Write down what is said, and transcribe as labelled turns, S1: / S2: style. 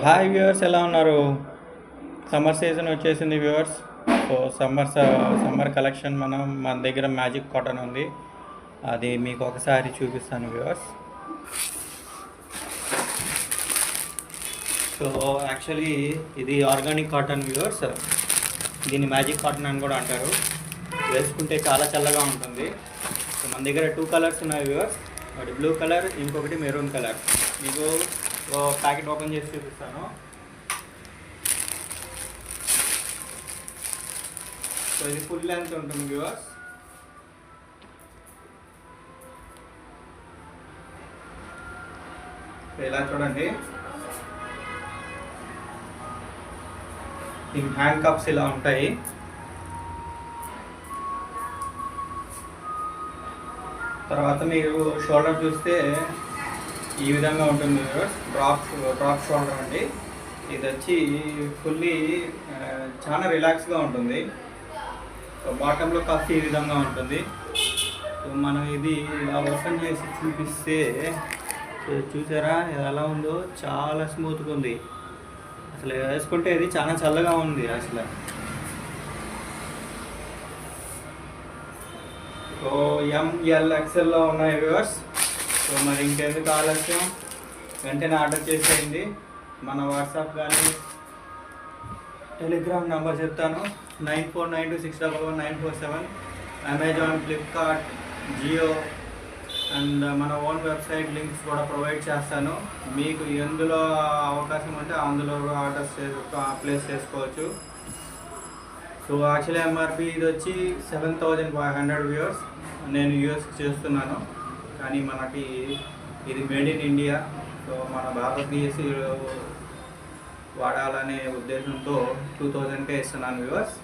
S1: Hi viewers, ఎలా ఉన్నారు? Summer season వచ్చేసింది వ్యూవర్స్. సో సమ్మర్ కలెక్షన్ మన దగ్గర మ్యాజిక్ కాటన్ ఉంది. అది మీకు ఒకసారి చూపిస్తాను వ్యూవర్స్. సో యాక్చువల్లీ ఇది ఆర్గానిక్ కాటన్ వ్యూవర్స్. దీన్ని మ్యాజిక్ కాటన్ అని కూడా అంటారు. వేసుకుంటే చాలా చల్లగా ఉంటుంది. సో మన దగ్గర 2 కలర్స్ ఉన్నాయి వ్యూవర్స్. ఒకటి బ్లూ కలర్, ఇంకొకటి మెరూన్ కలర్. మీకు ప్యాకెట్ ఓపెన్ చేసి చూపిస్తాను. సో ఇది ఫుల్ లెంత్ ఉంటుంది వ్యూవర్స్. ఇలా చూడండి, ఈ హ్యాండ్ కప్స్ ఇలా ఉంటాయి. తర్వాత మీరు షోల్డర్ చూస్తే ఈ విధంగా ఉంటుంది వ్యూవర్స్. డ్రాప్ షోల్డర్ అండి. ఇది వచ్చి ఫుల్లీ చాలా రిలాక్స్గా ఉంటుంది. సో బాటంలో కాఫీ ఈ విధంగా ఉంటుంది. సో మనం ఇది ఇలా ఓపెన్ చేసి చూపిస్తే చూసారా ఎలా ఉందో, చాలా స్మూత్గా ఉంది. అసలు వేసుకుంటే ఇది చాలా చల్లగా ఉంది అసలు. సో ML XLలో ఉన్నాయి వ్యూవర్స్. సో మరి ఇంకెందుకు ఆలస్యం, వెంటనే ఆర్డర్ చేసేయండి. మన వాట్సాప్ కానీ టెలిగ్రామ్ నెంబర్ చెప్తాను, 9492611947. అమెజాన్, ఫ్లిప్కార్ట్, జియో అండ్ మన ఓన్ వెబ్సైట్ లింక్స్ కూడా ప్రొవైడ్ చేస్తాను. మీకు ఎందులో అవకాశం ఉంటే అందులో ఆర్డర్స్ ప్లేస్ చేసుకోవచ్చు. సో యాక్చువల్లీ MRP ఇది వచ్చి 7500 వ్యూవర్స్. నేను యూఎస్ చేస్తున్నాను, కానీ మనకి ఇది మేడ్ ఇన్ ఇండియా. సో మన భారతదేశ వాడాలనే ఉద్దేశంతో 2000కే ఇస్తున్నాను వ్యూవర్స్.